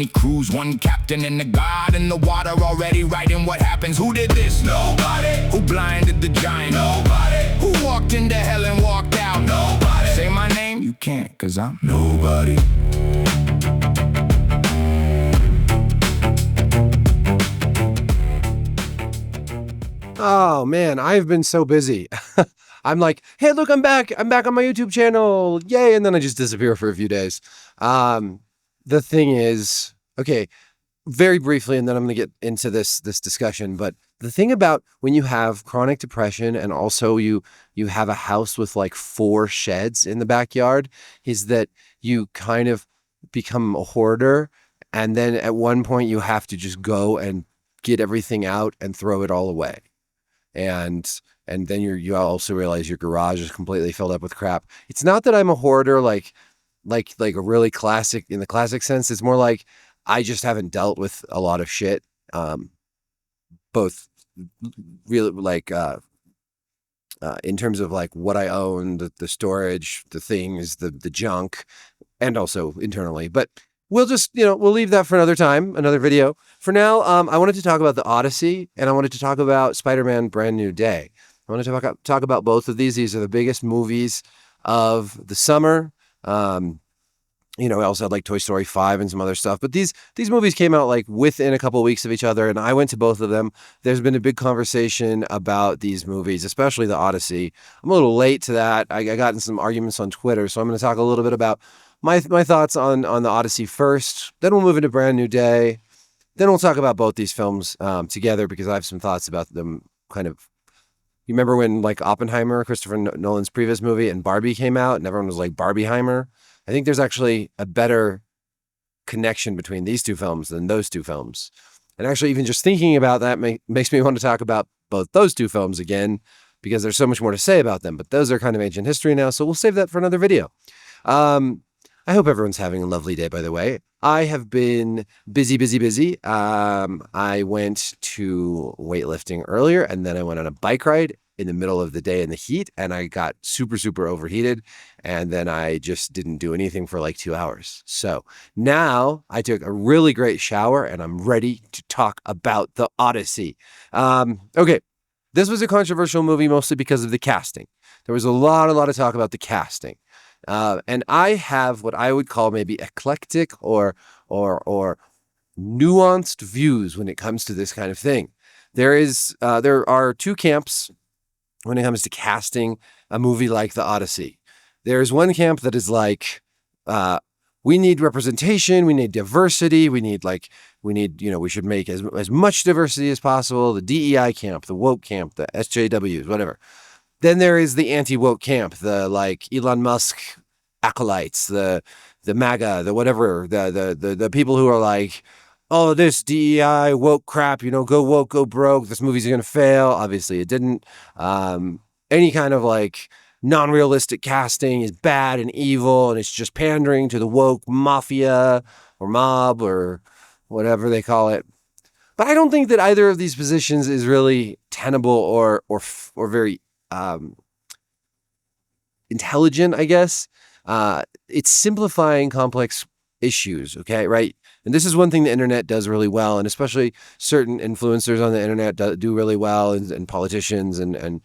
many crews, one captain and a god in the water already writing what happens. Who did this? Nobody. Who blinded the giant? Nobody. Who walked into hell and walked out? Nobody. Say my name? You can't, 'cause I'm nobody. Oh man, I've been so busy. I'm like, hey, look, I'm back. I'm back on my YouTube channel. Yay. And then I just disappear for a few days. The thing is, okay, very briefly, and then I'm going to get into this discussion. But the thing about when you have chronic depression and also you have a house with like 4 sheds in the backyard is that you kind of become a hoarder. And then at one point you have to just go and get everything out and throw it all away. And then you also realize your garage is completely filled up with crap. It's not that I'm a hoarder, like a really classic in the classic sense. It's more like I just haven't dealt with a lot of shit. Both really like, in terms of like what I own, the storage, the things, the junk, and also internally, but we'll just, we'll leave that for another time, another video. For now, I wanted to talk about The Odyssey, and I wanted to talk about Spider-Man Brand New Day. I want to talk about both of these. These are the biggest movies of the summer. I also had like Toy Story 5 and some other stuff, but these movies came out like within a couple of weeks of each other, and I went to both of them. There's been a big conversation about these movies, especially The Odyssey. I'm a little late to that. I got in some arguments on Twitter, so I'm going to talk a little bit about my thoughts on The Odyssey first. Then we'll move into Brand New Day. Then we'll talk about both these films together, because I have some thoughts about them. Kind of, you remember when like Oppenheimer, Christopher Nolan's previous movie, and Barbie came out, and everyone was like Barbieheimer? I think there's actually a better connection between these two films than those two films. And actually, even just thinking about that makes me want to talk about both those two films again, because there's so much more to say about them. But those are kind of ancient history now, so we'll save that for another video. I hope everyone's having a lovely day, by the way. I have been busy. I went to weightlifting earlier, and then I went on a bike ride in the middle of the day in the heat, and I got super overheated, and then I just didn't do anything for like 2 hours. So now I took a really great shower, and I'm ready to talk about The Odyssey. Okay, this was a controversial movie mostly because of the casting. There was a lot of talk about the casting. And I have what I would call maybe eclectic or nuanced views when it comes to this kind of thing. There are 2 camps when it comes to casting a movie like The Odyssey. There's one camp that is like, we need representation, we need diversity, we should make as much diversity as possible. The DEI camp, the woke camp, the SJWs, whatever. Then there is the anti-woke camp, the like Elon Musk acolytes, the MAGA, the whatever, the people who are like, oh, this DEI woke crap, go woke, go broke. This movie's going to fail. Obviously it didn't. Any kind of like non-realistic casting is bad and evil, and it's just pandering to the woke mafia or mob or whatever they call it. But I don't think that either of these positions is really tenable or very intelligent, I guess. It's simplifying complex issues, okay, right? And this is one thing the internet does really well, and especially certain influencers on the internet do really well, and politicians and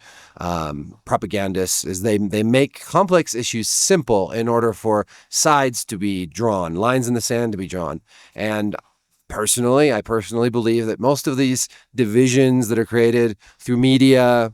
propagandists, is they make complex issues simple in order for sides to be drawn, lines in the sand to be drawn. And I personally believe that most of these divisions that are created through media,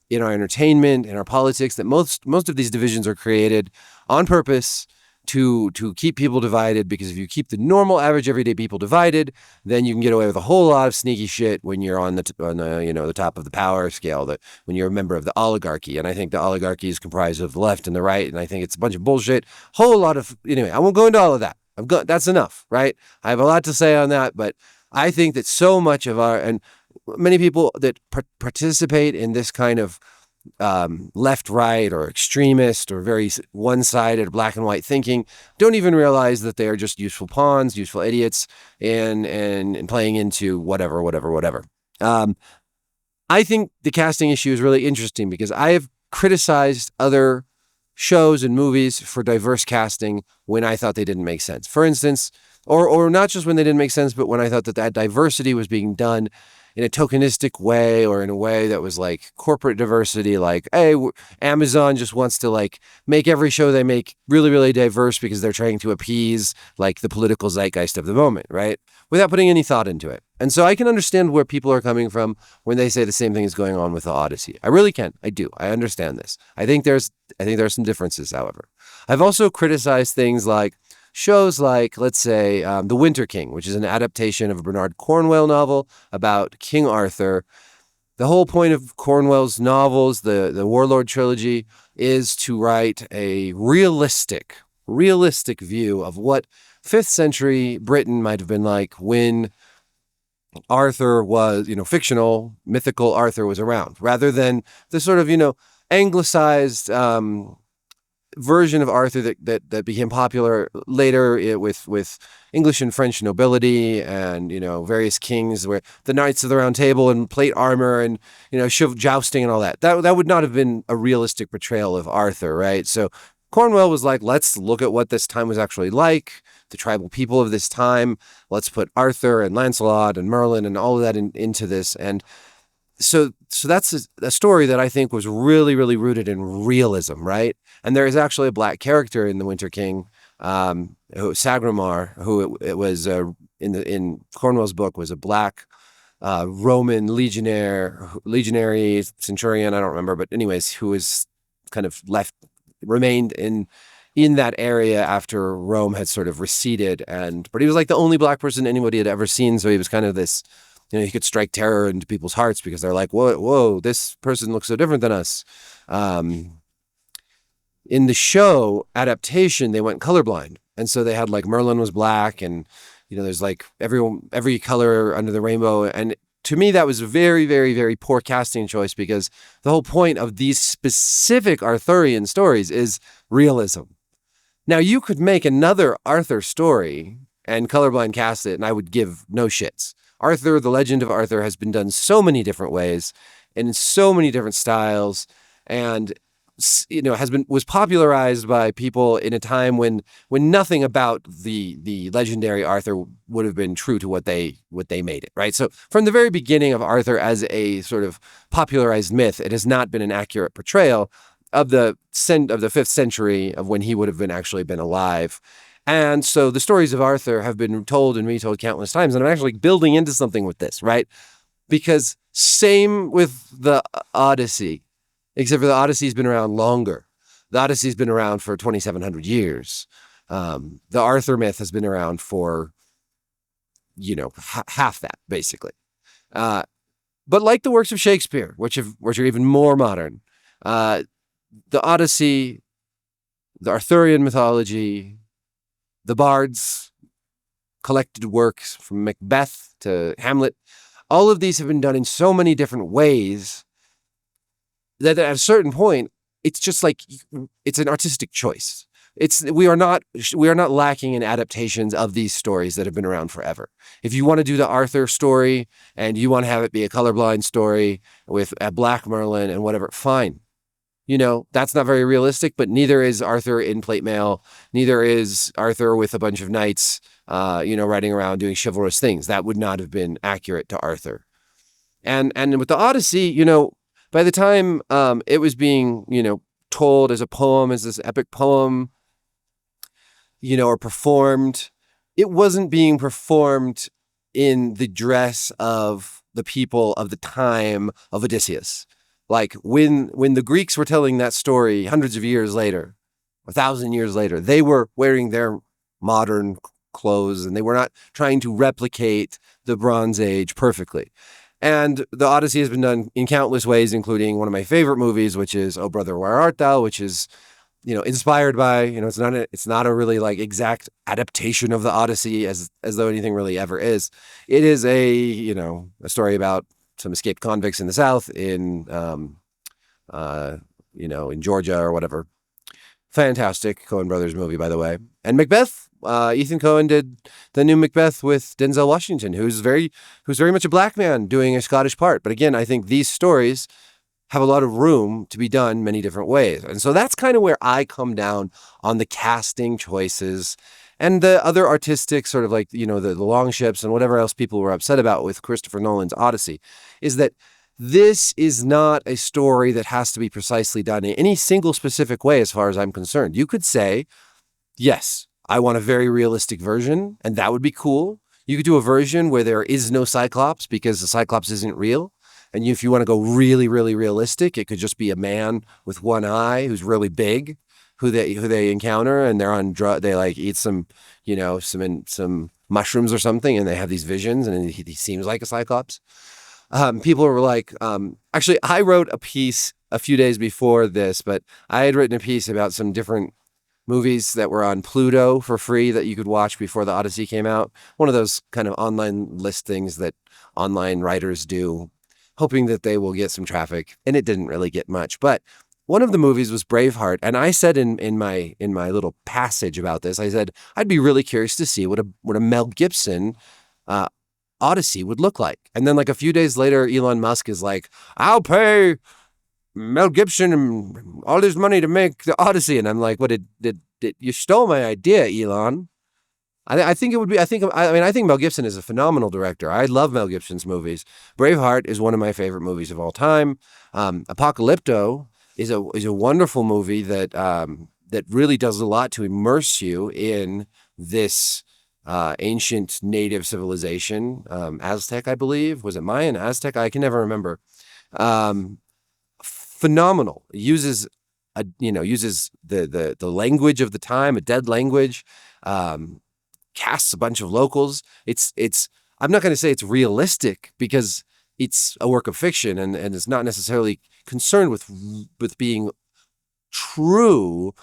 in our entertainment, in our politics, that most of these divisions are created on purpose to keep people divided, because if you keep the normal average everyday people divided, then you can get away with a whole lot of sneaky shit when you're on the top of the power scale, that when you're a member of the oligarchy. And I think the oligarchy is comprised of the left and the right, and I think it's a bunch of bullshit. Whole lot of, anyway, I won't go into all of that. That's enough, right? I have a lot to say on that, but I think that so much of and many people that participate in this kind of left, right, or extremist, or very one-sided black and white thinking don't even realize that they are just useful pawns, useful idiots, and playing into whatever. I think the casting issue is really interesting because I have criticized other shows and movies for diverse casting when I thought they didn't make sense. For instance, Or not just when they didn't make sense, but when I thought that that diversity was being done in a tokenistic way, or in a way that was like corporate diversity, like, hey, Amazon just wants to like make every show they make really, really diverse because they're trying to appease like the political zeitgeist of the moment, right? Without putting any thought into it. And so I can understand where people are coming from when they say the same thing is going on with the Odyssey. I really can. I do. I understand this. I think there are some differences, however. I've also criticized things like shows like, let's say, The Winter King, which is an adaptation of a Bernard Cornwell novel about King Arthur. The whole point of Cornwell's novels, the Warlord trilogy, is to write a realistic view of what 5th century Britain might have been like when Arthur was, fictional, mythical Arthur was around, rather than the sort of, anglicized version of Arthur that became popular later with English and French nobility and, various kings, where the Knights of the Round Table and plate armor and, jousting and all that. That would not have been a realistic portrayal of Arthur, right? So Cornwell was like, let's look at what this time was actually like, the tribal people of this time. Let's put Arthur and Lancelot and Merlin and all of that into this. And so that's a story that I think was really, really rooted in realism, right? And there is actually a black character in The Winter King, Sagramar, who it was in Cornwell's book was a black Roman legionary centurion. I don't remember, but anyways, who was kind of remained in that area after Rome had sort of receded, but he was like the only black person anybody had ever seen. So he was kind of this. He could strike terror into people's hearts because they're like, whoa, this person looks so different than us. In the show adaptation, they went colorblind. And so they had like Merlin was black and, there's like every color under the rainbow. And to me, that was a very, very, very poor casting choice because the whole point of these specific Arthurian stories is realism. Now, you could make another Arthur story and colorblind cast it, and I would give no shits. Arthur, the legend of Arthur, has been done so many different ways and in so many different styles, and was popularized by people in a time when nothing about the legendary Arthur would have been true to what they made it, right? So from the very beginning of Arthur as a sort of popularized myth, it has not been an accurate portrayal of the 5th century, of when he would have actually been alive. And so the stories of Arthur have been told and retold countless times. And I'm actually building into something with this, right? Because same with the Odyssey, except for the Odyssey's been around longer. The Odyssey's been around for 2,700 years. The Arthur myth has been around for, half that, basically. But like the works of Shakespeare, which are even more modern, the Odyssey, the Arthurian mythology, the bards, collected works from Macbeth to Hamlet, all of these have been done in so many different ways that at a certain point, it's just like, it's an artistic choice. We are not lacking in adaptations of these stories that have been around forever. If you want to do the Arthur story and you want to have it be a colorblind story with a black Merlin and whatever, fine. That's not very realistic, but neither is Arthur in plate mail. Neither is Arthur with a bunch of knights, riding around doing chivalrous things. That would not have been accurate to Arthur. And with the Odyssey, by the time it was being, told as a poem, as this epic poem, or performed, it wasn't being performed in the dress of the people of the time of Odysseus. Like when the Greeks were telling that story hundreds of years later, 1,000 years later, they were wearing their modern clothes and they were not trying to replicate the Bronze Age perfectly. And the Odyssey has been done in countless ways, including one of my favorite movies, which is Oh Brother, Where Art Thou?, which is, inspired by, it's not a really like exact adaptation of the Odyssey as though anything really ever is. It is a story about some escaped convicts in the South in Georgia or whatever. Fantastic Coen Brothers movie, by the way. And Macbeth, Ethan Coen did the new Macbeth with Denzel Washington, who's very much a black man doing a Scottish part. But again, I think these stories have a lot of room to be done many different ways. And so that's kind of where I come down on the casting choices and the other artistic sort of like, the long ships and whatever else people were upset about with Christopher Nolan's Odyssey, is that this is not a story that has to be precisely done in any single specific way as far as I'm concerned. You could say, yes, I want a very realistic version, and that would be cool. You could do a version where there is no Cyclops because the Cyclops isn't real. And if you want to go really, really realistic, it could just be a man with one eye who's really big, who they encounter, and they're on they like eat some mushrooms or something, and they have these visions, and he seems like a Cyclops. People were like, actually, I wrote a piece a few days before this, but I had written a piece about some different movies that were on Pluto for free that you could watch before the Odyssey came out. One of those kind of online listings that online writers do, hoping that they will get some traffic, and it didn't really get much. But one of the movies was Braveheart, and I said in my little passage about this, I said I'd be really curious to see what a Mel Gibson Odyssey would look like. And then like a few days later, Elon Musk is like, I'll pay Mel Gibson all his money to make the Odyssey. And I'm like, what did you stole my idea, Elon? I think Mel Gibson is a phenomenal director. I love Mel Gibson's movies. Braveheart is one of my favorite movies of all time. Apocalypto is a wonderful movie that really does a lot to immerse you in this ancient native civilization, Aztec, I believe. Was it Mayan, Aztec? I can never remember. Phenomenal. Uses the language of the time, a dead language. Casts a bunch of locals. I'm not going to say it's realistic because it's a work of fiction and it's not necessarily concerned with being true.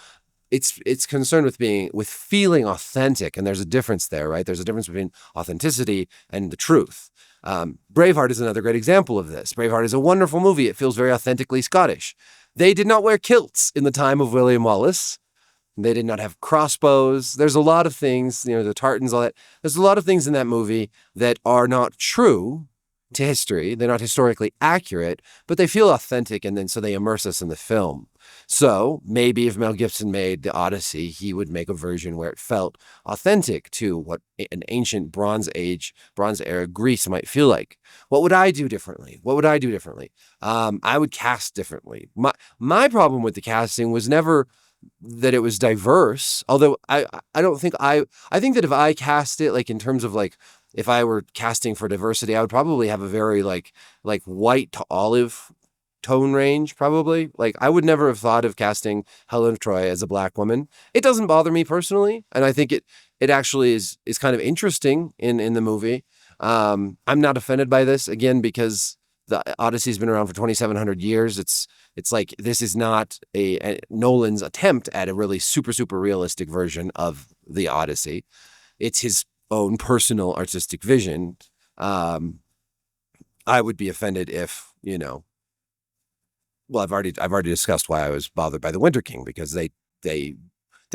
It's concerned with feeling authentic, and there's a difference there, right? There's a difference between authenticity and the truth. Braveheart is another great example of this. Braveheart is a wonderful movie. It feels very authentically Scottish. They did not wear kilts in the time of William Wallace. They did not have crossbows. There's a lot of things, the tartans, all that. There's a lot of things in that movie that are not true to history. They're not historically accurate, but they feel authentic, and then so they immerse us in the film. So maybe if Mel Gibson made The Odyssey, he would make a version where it felt authentic to what an ancient Bronze Era Greece might feel like. What would I do differently? I would cast differently. My problem with the casting was never that it was diverse, although I think that if I cast it, like in terms of like, if I were casting for diversity, I would probably have a very like white to olive tone range, probably. Like I would never have thought of casting Helen of Troy as a Black woman. It doesn't bother me personally, and I think it actually is kind of interesting in the movie. I'm not offended by this, again, because the Odyssey's been around for 2,700 years. It's like, this is not a Nolan's attempt at a really super, super realistic version of the Odyssey. It's his own personal artistic vision. I would be offended if, well, I've already discussed why I was bothered by The Winter King, because they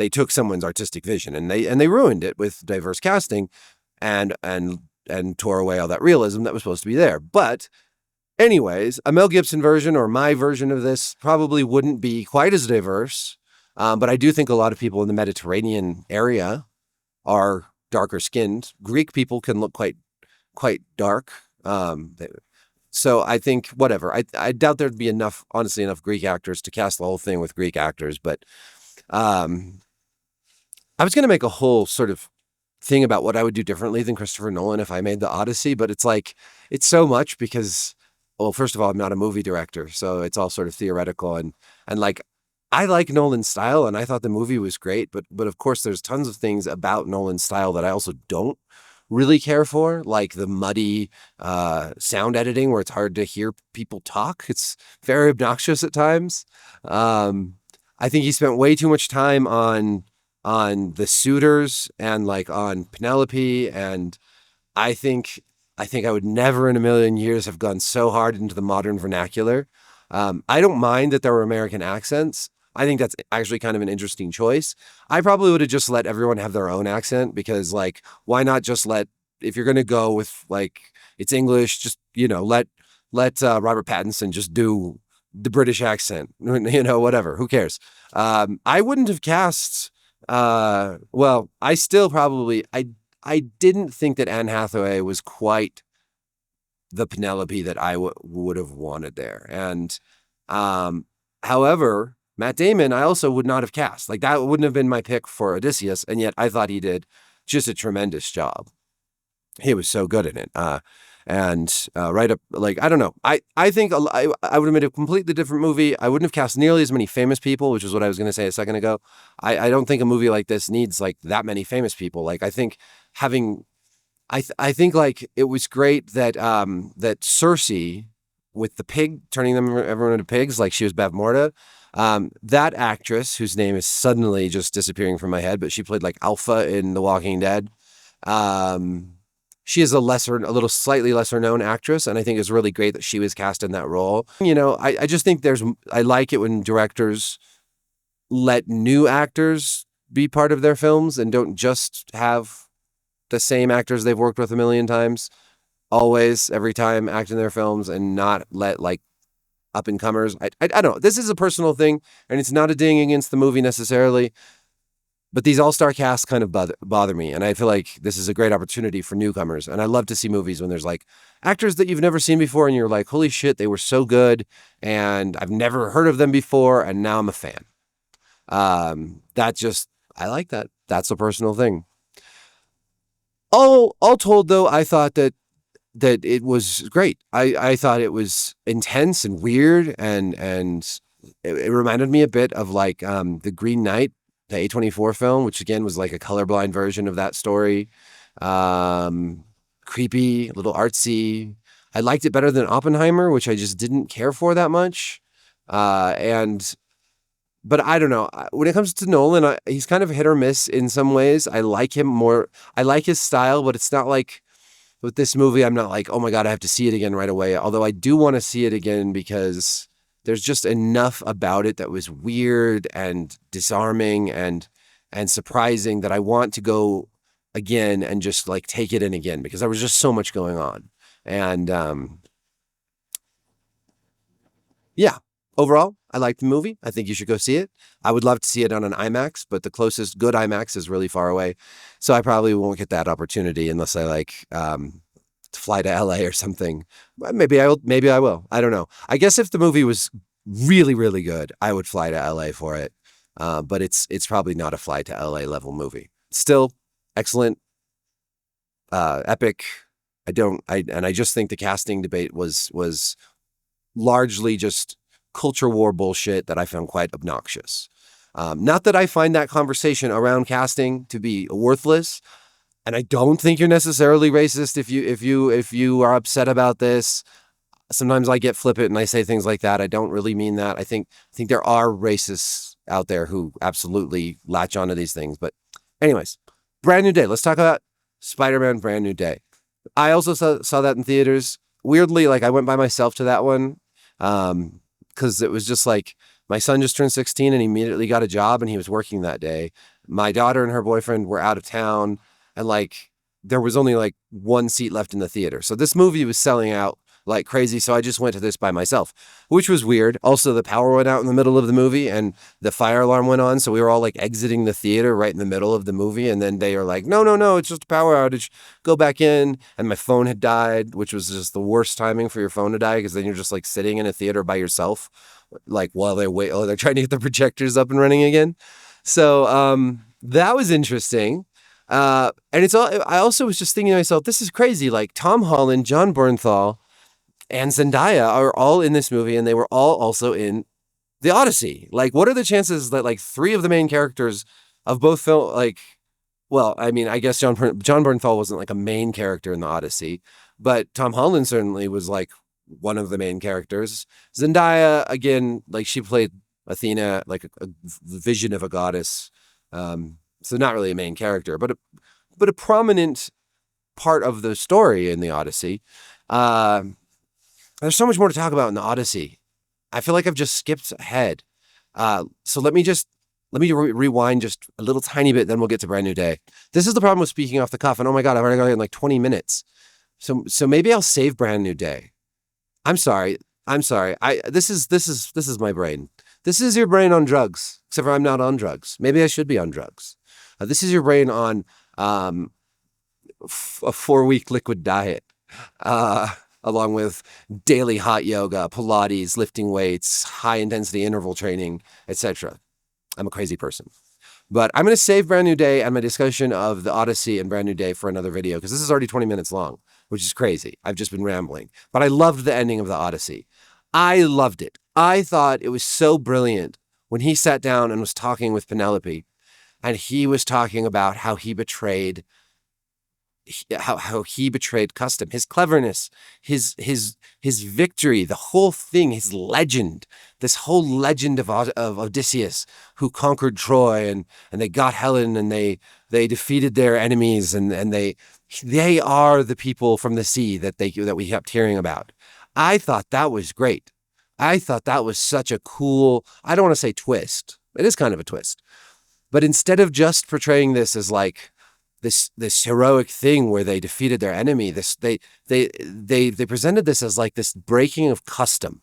took someone's artistic vision and they ruined it with diverse casting and tore away all that realism that was supposed to be there. But anyways, a Mel Gibson version or my version of this probably wouldn't be quite as diverse, but I do think a lot of people in the Mediterranean area are darker skinned. Greek people can look quite dark. So I think whatever. I doubt there'd be enough Greek actors to cast the whole thing with Greek actors, but I was going to make a whole sort of thing about what I would do differently than Christopher Nolan if I made The Odyssey, but it's like, it's so much because, well, first of all, I'm not a movie director, so it's all sort of theoretical, and like, I like Nolan's style, and I thought the movie was great, but of course there's tons of things about Nolan's style that I also don't really care for, like the muddy sound editing where it's hard to hear people talk. It's very obnoxious at times. I think he spent way too much time on the suitors and like on Penelope, and I think I would never in a million years have gone so hard into the modern vernacular. I don't mind that there were American accents. I think that's actually kind of an interesting choice. I probably would have just let everyone have their own accent, because like, why not just if you're going to go with like, it's English, just, let Robert Pattinson just do the British accent, whatever, who cares? I wouldn't have cast Well, I still probably I didn't think that Anne Hathaway was quite the Penelope that I would have wanted there. And however, Matt Damon, I also would not have cast. Like that wouldn't have been my pick for Odysseus, and yet I thought he did just a tremendous job. He was so good in it. And right up, like, I don't know. I think I would have made a completely different movie. I wouldn't have cast nearly as many famous people, which is what I was going to say a second ago. I don't think a movie like this needs like that many famous people. Like, I think having, I think like it was great that, that Cersei with the pig, turning them everyone into pigs, like she was Bev Morta. That actress whose name is suddenly just disappearing from my head, but she played like Alpha in The Walking Dead. She is a little slightly lesser known actress, and I think it's really great that she was cast in that role. You know, I just think I like it when directors let new actors be part of their films and don't just have the same actors they've worked with a million times, always, every time act in their films, and not let like up and comers. I don't know. This is a personal thing, and it's not a ding against the movie necessarily. But these all-star casts kind of bother me, and I feel like this is a great opportunity for newcomers. And I love to see movies when there's like actors that you've never seen before, and you're like, holy shit, they were so good, and I've never heard of them before, and now I'm a fan. I like that. That's a personal thing. All told, though, I thought that it was great. I thought it was intense and weird, and it reminded me a bit of like The Green Knight, the A24 film, which again was like a colorblind version of that story. Creepy, a little artsy. I liked it better than Oppenheimer, which I just didn't care for that much. But I don't know. When it comes to Nolan, he's kind of hit or miss in some ways. I like him more. I like his style, but it's not like with this movie, I'm not like, oh my God, I have to see it again right away. Although I do want to see it again because there's just enough about it that was weird and disarming and surprising that I want to go again and just like take it in again because there was just so much going on. And yeah, overall, I liked the movie. I think you should go see it. I would love to see it on an IMAX, but the closest good IMAX is really far away. So I probably won't get that opportunity unless I like fly to LA or something. Maybe I will. I don't know. I guess if the movie was really, really good, I would fly to LA for it. But it's probably not a fly to LA level movie. Still excellent, epic. I just think the casting debate was largely just culture war bullshit that I found quite obnoxious. Not that I find that conversation around casting to be worthless. And I don't think you're necessarily racist if you are upset about this. Sometimes I get flippant and I say things like that. I don't really mean that. I think there are racists out there who absolutely latch onto these things. But anyways, Brand New Day. Let's talk about Spider-Man Brand New Day. I also saw that in theaters. Weirdly, like I went by myself to that one because it was just like my son just turned 16 and he immediately got a job and he was working that day. My daughter and her boyfriend were out of town. And like, there was only like one seat left in the theater. So this movie was selling out like crazy. So I just went to this by myself, which was weird. Also, the power went out in the middle of the movie and the fire alarm went on. So we were all like exiting the theater right in the middle of the movie. And then they are like, no, it's just a power outage. Go back in. And my phone had died, which was just the worst timing for your phone to die because then you're just like sitting in a theater by yourself, like while they're trying to get the projectors up and running again. So that was interesting. And I also was just thinking to myself, this is crazy. Like Tom Holland, John Bernthal, and Zendaya are all in this movie, and they were all also in The Odyssey. Like, what are the chances that like three of the main characters of both film, like, well, I mean, I guess John Bernthal wasn't like a main character in The Odyssey, but Tom Holland certainly was like one of the main characters. Zendaya, again, like she played Athena, like a vision of a goddess. So not really a main character, but a prominent part of the story in The Odyssey. There's so much more to talk about in The Odyssey. I feel like I've just skipped ahead. So let me rewind just a little tiny bit, then we'll get to Brand New Day. This is the problem with speaking off the cuff, and oh my God, I've already got it in like 20 minutes. So maybe I'll save Brand New Day. I'm sorry. This is my brain. This is your brain on drugs. except for I'm not on drugs. Maybe I should be on drugs. This is your brain on a 4-week liquid diet, along with daily hot yoga, Pilates, lifting weights, high intensity interval training, etc. I'm a crazy person. But I'm going to save Brand New Day and my discussion of The Odyssey and Brand New Day for another video, because this is already 20 minutes long, which is crazy. I've just been rambling. But I loved the ending of The Odyssey. I loved it. I thought it was so brilliant when he sat down and was talking with Penelope, and he was talking about how he betrayed custom, his cleverness, his victory, the whole thing, his legend, this whole legend of Odysseus, who conquered Troy and they got Helen and they defeated their enemies and they are the people from the sea that we kept hearing about. I thought that was great. I thought that was such a cool, I don't want to say twist. It is kind of a twist. But instead of just portraying this as like this heroic thing where they defeated their enemy, they presented this as like this breaking of custom.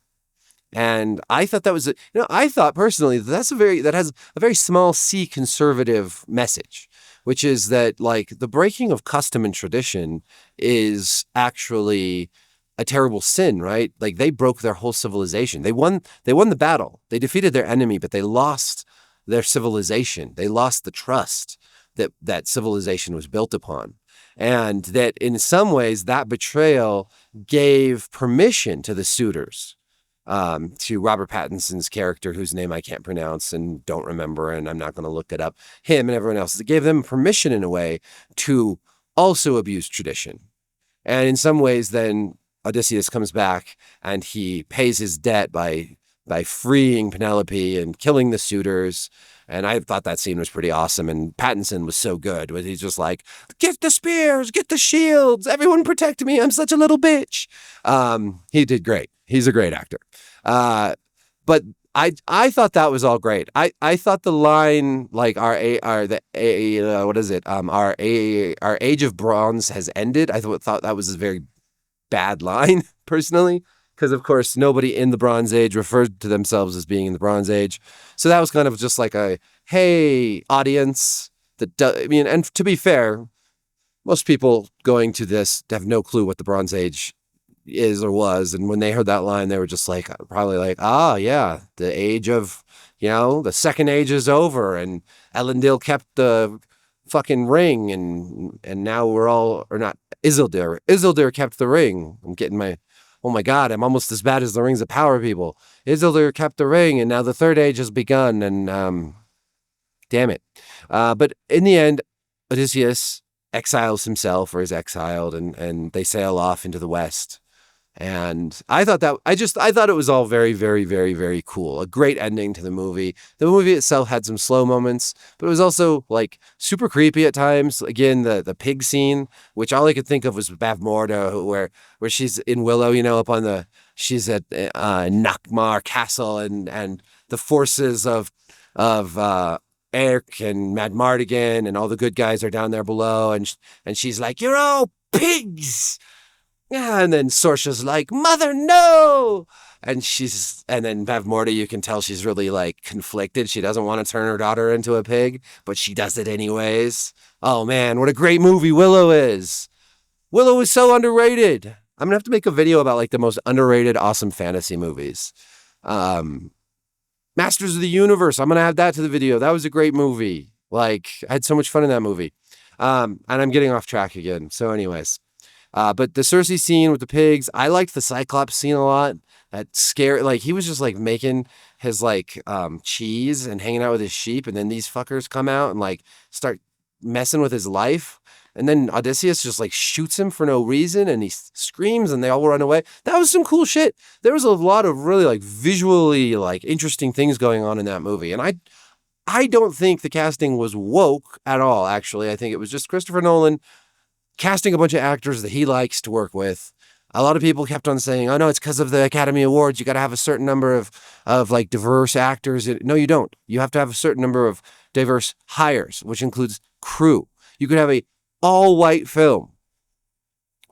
And I thought that was, I thought personally that has a very small c conservative message, which is that like the breaking of custom and tradition is actually a terrible sin, right? Like they broke their whole civilization. They won the battle. They defeated their enemy, but they lost their civilization. They lost the trust that civilization was built upon. And that in some ways that betrayal gave permission to the suitors, to Robert Pattinson's character, whose name I can't pronounce and don't remember, and I'm not going to look it up, him and everyone else. It gave them permission in a way to also abuse tradition. And in some ways then Odysseus comes back and he pays his debt by freeing Penelope and killing the suitors. And I thought that scene was pretty awesome. And Pattinson was so good. He's just like, get the spears, get the shields, everyone protect me. I'm such a little bitch. He did great. He's a great actor. But I thought that was all great. I thought the line like our age of bronze has ended. I thought that was a very bad line personally. Because, of course, nobody in the Bronze Age referred to themselves as being in the Bronze Age. So that was kind of just like a, hey, audience. And to be fair, most people going to this have no clue what the Bronze Age is or was. And when they heard that line, they were just like, probably like, yeah, the age of, the second age is over. And Elendil kept the fucking ring. And now we're all, or not, Isildur. Isildur kept the ring. I'm getting my... Oh my God, I'm almost as bad as the Rings of Power people. Isildur kept the ring, and now the third age has begun, and damn it. But in the end, Odysseus exiles himself, or is exiled, and they sail off into the west. And I thought it was all very, very, very, very cool. A great ending to the movie. The movie itself had some slow moments, but it was also like super creepy at times. Again, the pig scene, which all I could think of was Bavmorda, where she's in Willow, she's at Nakmar Castle, and the forces of Erk and Madmartigan and all the good guys are down there below, and she's like, "You're all pigs." Yeah, and then Sorcia's like, "Mother, no!" And then Bavmorda, you can tell she's really like conflicted. She doesn't want to turn her daughter into a pig, but she does it anyways. Oh man, what a great movie Willow is. Willow is so underrated. I'm gonna have to make a video about like the most underrated awesome fantasy movies. Masters of the Universe, I'm gonna add that to the video. That was a great movie. Like, I had so much fun in that movie. And I'm getting off track again. So anyways. But the Cersei scene with the pigs, I liked the Cyclops scene a lot. That scary, like he was just like making his like cheese and hanging out with his sheep, and then these fuckers come out and like start messing with his life. And then Odysseus just like shoots him for no reason, and he screams, and they all run away. That was some cool shit. There was a lot of really like visually like interesting things going on in that movie, and I don't think the casting was woke at all. Actually, I think it was just Christopher Nolan casting a bunch of actors that he likes to work with. A lot of people kept on saying, "Oh no, it's because of the Academy Awards. You got to have a certain number of like diverse actors." No, you don't. You have to have a certain number of diverse hires, which includes crew. You could have a all-white film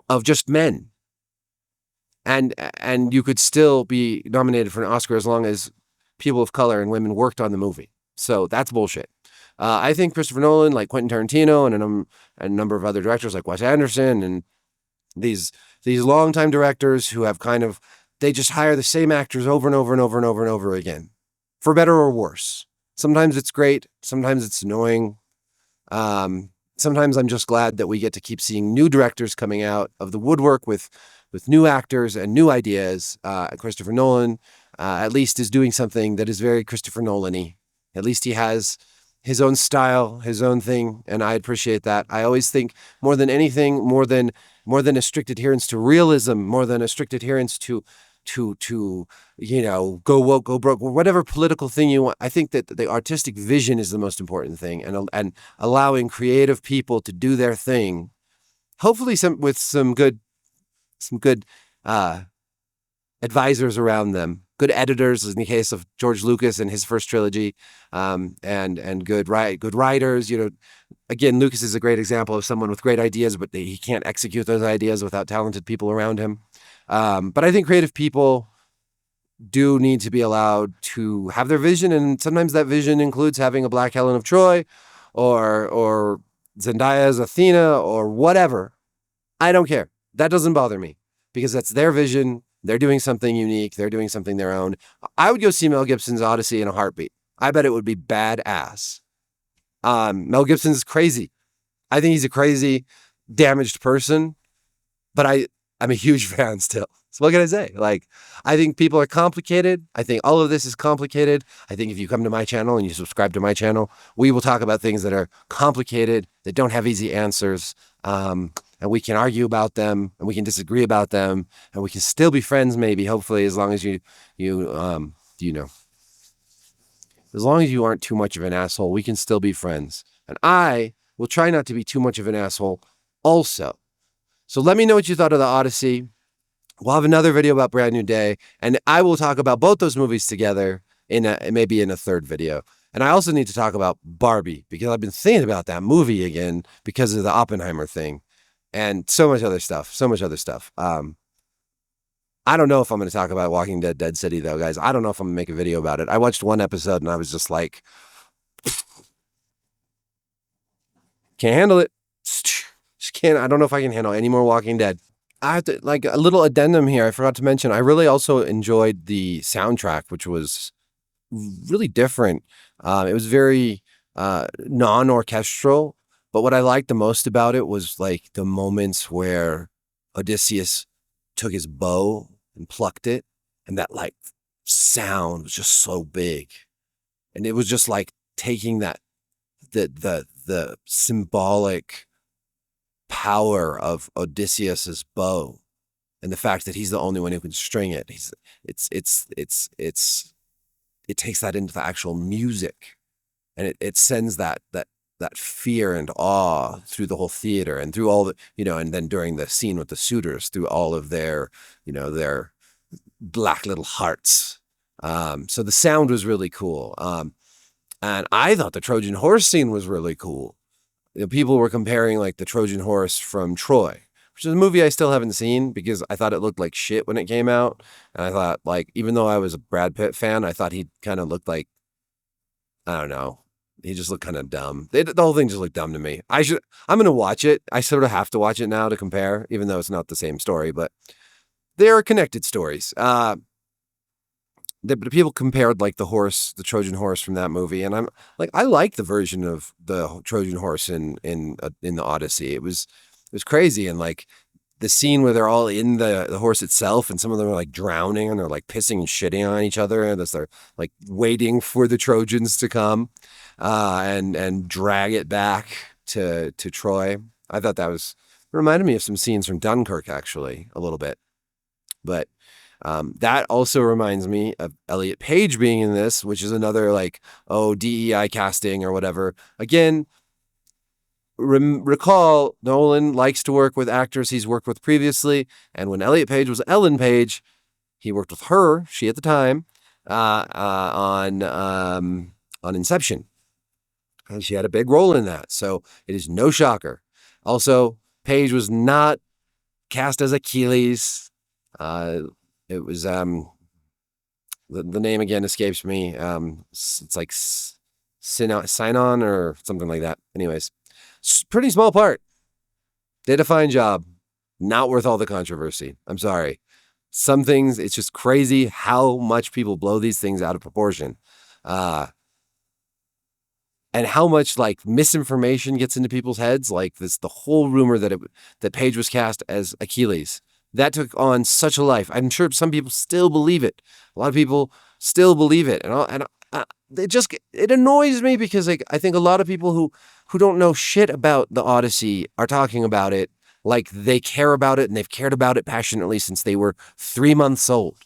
of just men, and you could still be nominated for an Oscar as long as people of color and women worked on the movie. So that's bullshit. I think Christopher Nolan, like Quentin Tarantino, and a number of other directors like Wes Anderson, and these longtime directors who have they just hire the same actors over and over and over and over and over again, for better or worse. Sometimes it's great, sometimes it's annoying. Sometimes I'm just glad that we get to keep seeing new directors coming out of the woodwork with new actors and new ideas. Christopher Nolan, at least, is doing something that is very Christopher Nolan-y. At least he has his own style, his own thing, and I appreciate that. I always think more than anything, more than a strict adherence to realism, more than a strict adherence to go woke, go broke, whatever political thing you want. I think that the artistic vision is the most important thing, and allowing creative people to do their thing, hopefully with some good advisors around them, good editors, in the case of George Lucas and his first trilogy, and good writers. Again, Lucas is a great example of someone with great ideas, but he can't execute those ideas without talented people around him. But I think creative people do need to be allowed to have their vision, and sometimes that vision includes having a Black Helen of Troy, or Zendaya as Athena, or whatever. I don't care. That doesn't bother me, because that's their vision. They're doing something unique. They're doing something their own. I would go see Mel Gibson's Odyssey in a heartbeat. I bet it would be badass. Mel Gibson's crazy. I think he's a crazy, damaged person, but I'm a huge fan still. So what can I say? I think people are complicated. I think all of this is complicated. I think if you come to my channel and you subscribe to my channel, we will talk about things that are complicated, that don't have easy answers. And we can argue about them, and we can disagree about them, and we can still be friends, maybe, hopefully, as long as as long as you aren't too much of an asshole, we can still be friends. And I will try not to be too much of an asshole also. So let me know what you thought of The Odyssey. We'll have another video about Brand New Day, and I will talk about both those movies together maybe in a third video. And I also need to talk about Barbie, because I've been thinking about that movie again because of the Oppenheimer thing, and so much other stuff. I don't know if I'm going to talk about Walking Dead Dead City, though, guys. I don't know if I'm going to make a video about it. I watched one episode and I was just like, can't handle it. Just can't. I don't know if I can handle any more Walking Dead. I have to, a little addendum here. I forgot to mention, I really also enjoyed the soundtrack, which was really different. It was very non-orchestral, but what I liked the most about it was the moments where Odysseus took his bow and plucked it, and that sound was just so big, and it was just taking that the symbolic power of Odysseus's bow, and the fact that he's the only one who can string it. It takes that into the actual music, and it sends that fear and awe through the whole theater, and through all the, and then during the scene with the suitors, through all of their black little hearts. So the sound was really cool. And I thought the Trojan horse scene was really cool. People were comparing the Trojan horse from Troy, which is a movie I still haven't seen because I thought it looked like shit when it came out. And I thought, even though I was a Brad Pitt fan, I thought he kind of looked I don't know. He just looked kind of dumb. The whole thing just looked dumb to me. I'm going to watch it. I sort of have to watch it now to compare, even though it's not the same story, but they are connected stories. The people compared the Trojan horse from that movie, and I'm I like the version of the Trojan horse in the Odyssey. It was crazy, and the scene where they're all in the horse itself, and some of them are drowning, and they're pissing and shitting on each other, and they're waiting for the Trojans to come and drag it back to Troy. I thought that reminded me of some scenes from Dunkirk, actually, a little bit, but. That also reminds me of Elliot Page being in this, which is another DEI casting or whatever. Again, recall Nolan likes to work with actors he's worked with previously, and when Elliot Page was Ellen Page, he worked with her, she at the time, on Inception, and she had a big role in that. So it is no shocker. Also, Page was not cast as Achilles. It was the name again escapes me. It's Sign-On or something like that. Anyways, pretty small part. Did a fine job. Not worth all the controversy. I'm sorry. Some things, it's just crazy how much people blow these things out of proportion. And how much like misinformation gets into people's heads. Like the whole rumor that Paige was cast as Achilles. That took on such a life. I'm sure some people still believe it. A lot of people still believe it. It annoys me because like I think a lot of people who don't know shit about the Odyssey are talking about it like they care about it, and they've cared about it passionately since they were 3 months old.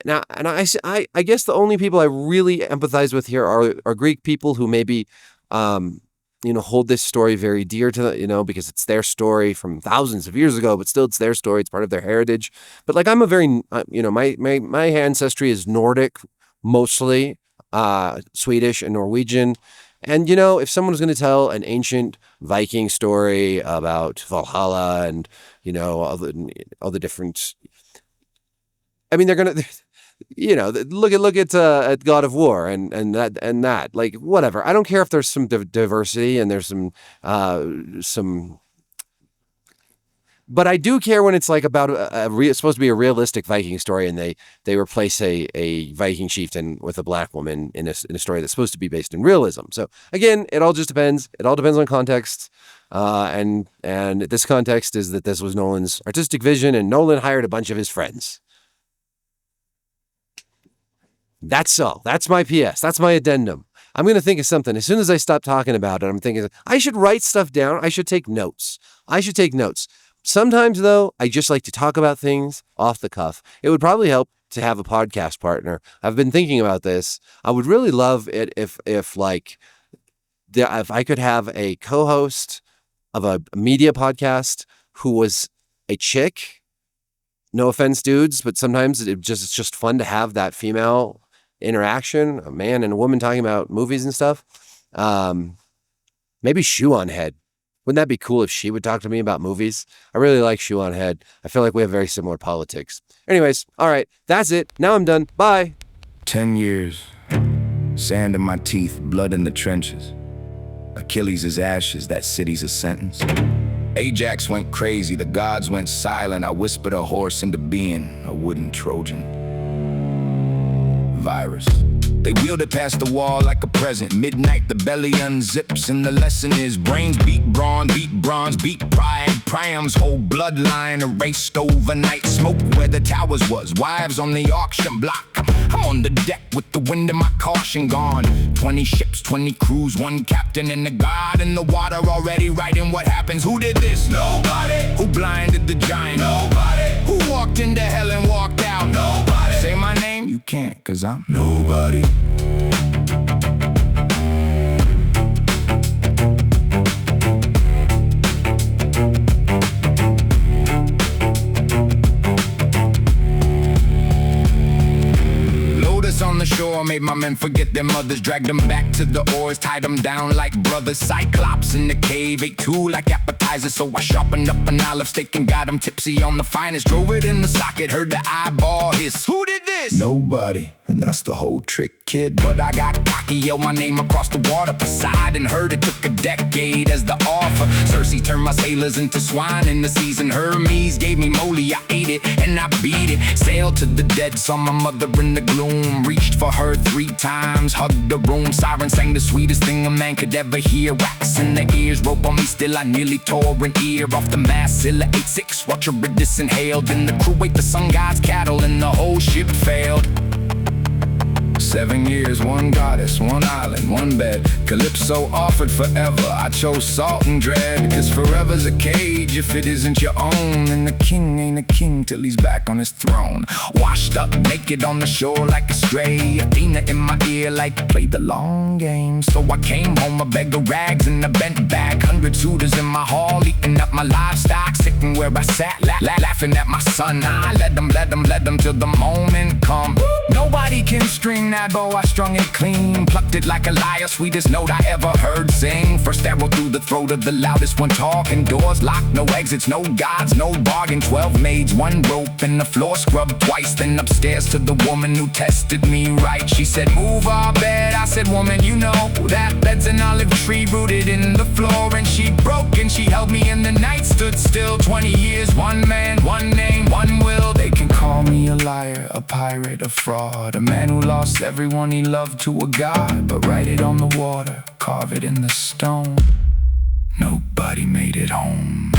Now, and I guess the only people I really empathize with here are Greek people who maybe, hold this story very dear to them, because it's their story from thousands of years ago, but still it's their story. It's part of their heritage. But like I'm a very, my ancestry is Nordic, mostly Swedish and Norwegian. And, if someone was going to tell an ancient Viking story about Valhalla and, all the different, I mean, they're going to, look at God of War and that, like, whatever. I don't care if there's some diversity and there's some, but I do care when it's like about it's supposed to be a realistic Viking story, and they replace a Viking chieftain with a black woman in a story that's supposed to be based in realism. So again, it all just depends. It all depends on context. And this context is that this was Nolan's artistic vision, and Nolan hired a bunch of his friends. That's all. That's my PS. That's my addendum. I'm going to think of something. As soon as I stop talking about it, I'm thinking, I should write stuff down. I should take notes. Sometimes, though, I just like to talk about things off the cuff. It would probably help to have a podcast partner. I've been thinking about this. I would really love it if I could have a co-host of a media podcast who was a chick. No offense, dudes, but sometimes it's just fun to have that female interaction, a man and a woman talking about movies and stuff. Maybe Shoe on Head. Wouldn't that be cool if she would talk to me about movies? I really like Shoe on Head. I feel like we have very similar politics. Anyways, all right, that's it. Now I'm done. Bye. 10 years. Sand in my teeth, blood in the trenches. Achilles' ashes, that city's a sentence. Ajax went crazy, the gods went silent. I whispered a horse into being, a wooden Trojan. Virus. They wheeled it past the wall like a present. Midnight, the belly unzips, and the lesson is brains beat brawn, beat bronze, beat pride. Priam's whole bloodline erased overnight. Smoke where the towers was, wives on the auction block. I'm on the deck with the wind in my caution gone. 20 ships, 20 crews, one captain and a god in the water already writing what happens. Who did this? Nobody. Who blinded the giant? Nobody. Who walked into hell and walked out? Nobody. Say my name? You can't, 'cause I'm nobody. On the shore, made my men forget their mothers, dragged them back to the oars, tied them down like brothers. Cyclops in the cave, ate two like appetizers, so I sharpened up an olive steak and got them tipsy on the finest. Drove it in the socket, heard the eyeball hiss. Who did this? Nobody. And that's the whole trick, kid. But I got cocky, yelled my name across the water. Poseidon heard it took a decade as the offer. Circe turned my sailors into swine in the season. Hermes gave me moly, I ate it and I beat it. Sailed to the dead, saw my mother in the gloom. Reached for her 3 times, hugged the room. Siren sang the sweetest thing a man could ever hear. Wax in the ears, rope on me, still I nearly tore an ear off the mast. Scylla 8-6, watch Eurydice inhaled. Then the crew ate the sun god's cattle and the whole ship failed. 7 years, 1 goddess, 1 island, 1 bed. Calypso offered forever, I chose salt and dread. 'Cause forever's a cage if it isn't your own. And the king ain't a king till he's back on his throne. Washed up naked on the shore like a stray. Athena in my ear like play the long game. So I came home a bag of rags and a bent bag. 100 suitors in my hall eating up my livestock. Sitting where I sat laughing at my son. I let them till the moment come. Nobody can string that my bow, I strung it clean. Plucked it like a lyre, sweetest note I ever heard sing. First arrow through the throat of the loudest one talking. Doors locked, no exits, no gods, no bargain. 12 maids, one rope, and the floor scrubbed twice. Then upstairs to the woman who tested me right. She said, move our bed. I said, woman, you know that bed's an olive tree rooted in the floor. And she broke and she held me and the night stood still. 20 years, one man, one name, one will. They can call me a liar, a pirate, a fraud, a man who lost everyone he loved to a god. But write it on the water, carve it in the stone, nobody made it home.